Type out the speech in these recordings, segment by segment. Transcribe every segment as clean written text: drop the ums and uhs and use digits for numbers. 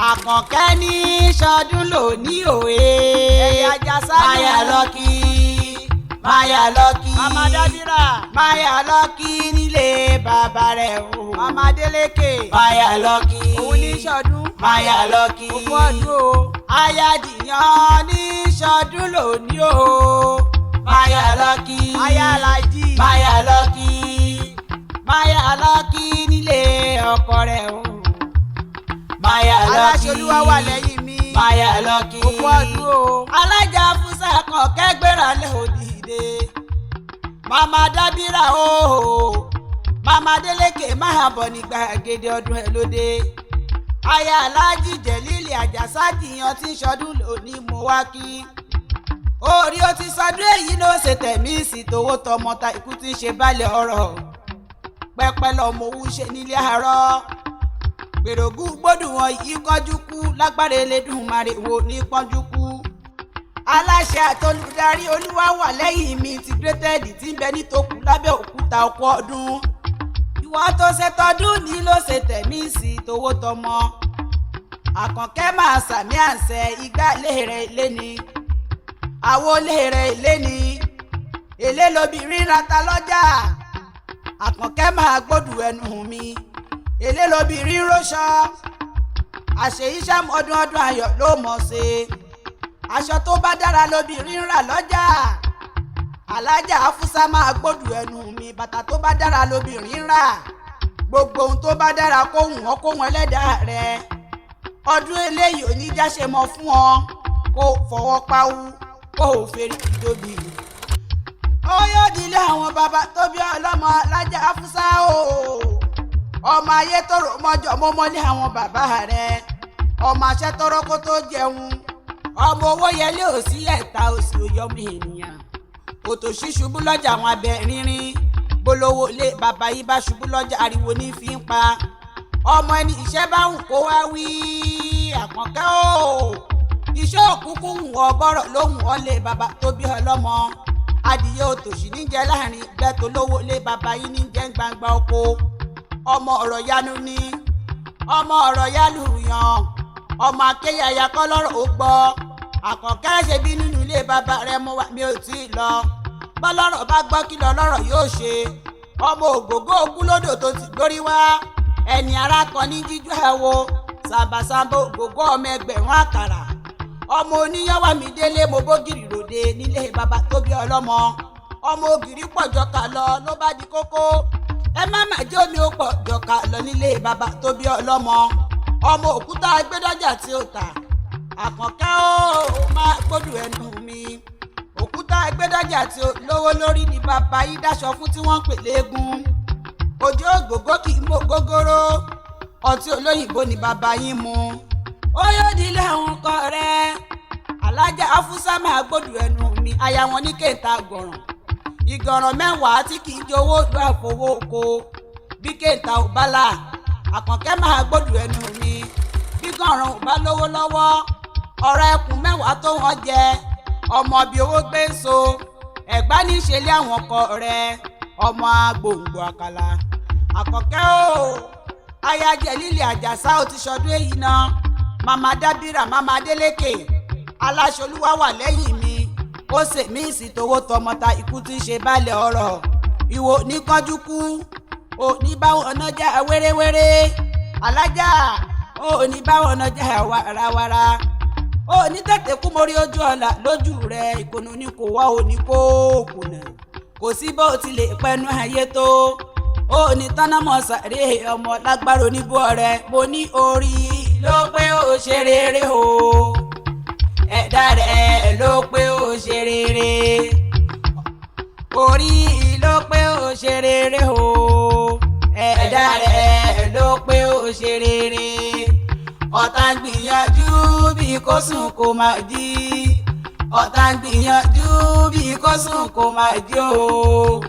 Àkànkẹ́ ní sọdún lónìí òwe. Ẹ̀yà Àjàsá Máyà lọ́kì. Máyà lọ́kì. Màmá Dábírà. Máyà lọ́kì nílé bàbá rẹ̀ o. Màmá Délékè. Máyà lọ́kì. Òun ní sọdún. Máyà lọ́kì. Òkú ọdún o. Ayádìyàn ní sọdún lónìí o. Máyà lọ́kì. Aya Alájì. Máyà lọ́kì. Máyà lọ́kì nílé ọkọ rẹ̀ o. Máyà lọ́kì. Aláṣẹ Olúwa wà lẹ́yìn mi. Máyà lọ́kì. Òkú ọdún o. Alájà Fúsà Àkànkẹ́ gbéra lé òdìdé. Màmá Dábírà o. Màmá Délékè máa bọ̀ ní gbàgede ọdún ẹ̀ lóde. Aya Alájì Jẹ̀lílì Àjàsá jìyàn tí ń ṣọdún lónìí mo wá kí. Orí o ti sọdún èyí ló ṣe tẹ̀mí sí towó tọmọta ikú tí ń ṣe balẹ̀ ọ̀rọ̀. Pẹpẹ lọmọ òwú ṣe nílé àárọ̀. Gbèrògùn gbódùn wọn yìí kọjú kú lágbára Elédùmarè wo ní pọ́njú kú. Aláṣẹ àtolùdarí Olúwa wà lẹ́yìn mi integrated tí ń bẹ nítòkù lábẹ́ òkúta ọkọ̀ ọdún. Ìwọ tó ṣe tọdún ní ló ṣe tẹ̀mí sí towó tọmọ. Àkànkẹ́ máa sàmì àṣẹ igbá ilé rẹ̀ ilé ni. Àwo ilé rẹ̀ ilé ni. Èlé lobìnrin rata lọ́jà. Àkànkẹ́ máa gbódùn ẹnu mi. Èlé lobìnrin róṣọ. Àṣeyíṣẹ́ ọdún ọdún ayọ̀ ló mọ̀ ṣe. Aṣọ tó bá dára lobìnrin rà lọ́jà. Alájà Fúsà máa gbódùn ẹnu mi. Bàtà tó bá dára lobìnrin rà. Gbogbo ohun tó bá dára kó hùn ọ́ kó wọn ẹlẹ́dàá rẹ̀. Ọdún eléyìí oníjáṣe mọ fún ọ. Kó fọwọ́ pawú kó o fèrè ìdóbi. Ó yóò dilé àwọn bàbá tó bí ọlọ́mọ Alájà Fúsà o. Ọmọ Ayétòrò mọ́jọ́ mọ́mọ́lé àwọn bàbá rẹ̀. Ọmọ aṣẹ́tọ́rọ́ kó tó jẹun. Ọmọ owó yẹlé òsì ẹ̀ta òsì òyọmọ ènìyàn. Òtò ṣíṣubú lọ́jà àwọn abẹ rínrín. Bolówó lé bàbá yìí bá ṣubú lọ́jà ariwo ní fi ń pa. Ọmọ ẹni iṣẹ́ bá wù kó wá wí. Àkànkẹ́ o. Iṣẹ́ òkúkú hùn ọ bọ́rọ̀ lóhùn ọ lé bàbá tó bí ọlọ́mọ. Adìyẹ òtòṣì níjẹ láàrin gbẹ́tò lówó lé bàbá yìí níjẹ́ gbangba oko. Ọmọ ọ̀rọ̀ yanu ni. Ọmọ ọ̀rọ̀ yálù yàn. Ọmọ akéyàyà kọ́ lọ́rọ̀ ó gbọ́. Àkànkẹ́ ṣe bí nínú ilé bàbá rẹ̀ mú wa mi ò tí ì lọ. Bọ́lọ́rọ̀ bá gbọ́ kí lọ́lọ́rọ̀ yóò ṣe. Ọmọ ògògó ogúnlódò tó ti gbórí wá. Ẹni ara kan ní jíjú ẹ̀ wo. Sàmbàsàmbà ògògó ọmọ ẹgbẹ̀rún àkàrà. Ọmọ oníyàwó mi délé mo bógìrì ròde nílé bàbá tó bí ọlọ́mọ. Ọmọ ògìrì pọ̀ jọkà lọ ló bá di kókó. Ẹ má má jẹ́ omi ó pọ̀ jọkà lọ nílé bàbá tó bí ọlọ́mọ. Ọmọ òkúta agbẹ́dọ́jà tí ó tà. Àkànkẹ́ ó máa gbódùn ẹnu mi. Òkúta agbẹ́dọ́jà tí ó lówó lórí ni bàbá yìí dáṣọ fún tí wọ́n ń pè léegun. Òjò ògògó kì í mọ gógóró. Ọtí olóyìnbó ni bàbá yín mu. Ó yóò dilé àwọn ọkọ rẹ̀. Alájà Fúsà máa gbódùn ẹnu mi. Aya wọn ní Kemta gọ̀ràn. Ìgọ̀ràn mẹ́wàá tí kì í jowó ìlú àfowó oko. Bí Kemta ò bá là. Àkànkẹ́ máa gbódùn ẹnu mi. Bí gọ̀ràn ò bá lówó lọ́wọ́. Ọ̀rọ̀ ẹkùn mẹ́wàá tó wọ́n jẹ. Ọmọ bí owó gbé ń so. Ẹ̀gbá ní ṣe lé àwọn ọkọ rẹ̀. Ọmọ agbòǹgbò àkàlà. Àkànkẹ́ o. Aya Jẹ̀lílì Àjàsá ò ti ṣọdún èyí náà. Màmá Dábírà, Màmá Délékè. Aláṣẹ Olúwa wà lẹ́yìn mi. Ó ṣe mí sí towó tọmọta ikú tí ń ṣe balẹ̀ ọ̀rọ̀. Ìwọ ní kánjú kú. Ò ní báwọn ọ̀nàjà wéréwéré. Alájà ò ní báwọn ọ̀nàjà wàràwàrà. Ò ní tètè kú mórí ojú ọ̀la lójú rẹ̀. Ìkùnú ni kò wá ò ní kó kùnà. Kò sí bó ti lè pẹnu ayé tó. Ó ní tánámọ̀ sàré ọmọ lágbára oníbó rẹ̀. Mo ní orí ló pé ó ṣe rere o. Ẹ̀dá rẹ̀ ló pé ó ṣe rere. Orí ló pé ó ṣe rere o. Ẹ̀dá rẹ̀ ló pé ó ṣe rere. Ọ̀tá ń gbìyànjú bí kò sùn kò máa jí. Ọ̀tá ń gbìyànjú bí kò sùn kò máa jí o.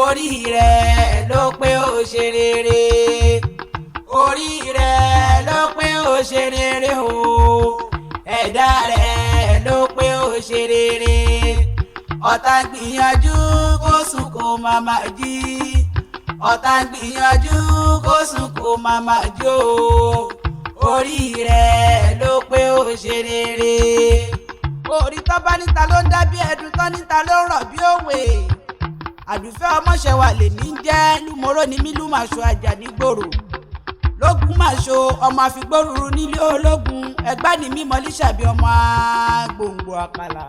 Orí rẹ̀ ló pé ó ṣe rere. Orí rẹ̀ ló pé ó ṣe rere o. Ẹ̀dá rẹ̀ ló pé ó ṣe rere. Ọ̀tá ń gbìyànjú kó sùn kó máa máa jí. Ọ̀tá ń gbìyànjú kó sùn kó máa máa jí o. orí rẹ̀ ló pé ó ṣe rere. orí tó bá níta ló ń dá bí ẹdun tó níta ló ń rọ̀ bí òwe. àdùfẹ́ ọmọṣẹ́wà lè ní jẹ́ lúmọ́rọ́ ní mílùmáṣọ àjà nígboro. lógún máṣo ọmọ àfigbóruru nílé ológun ẹgbẹ́ ni mímọ́ líṣàbí ọmọ gbòǹgbò àkàlà.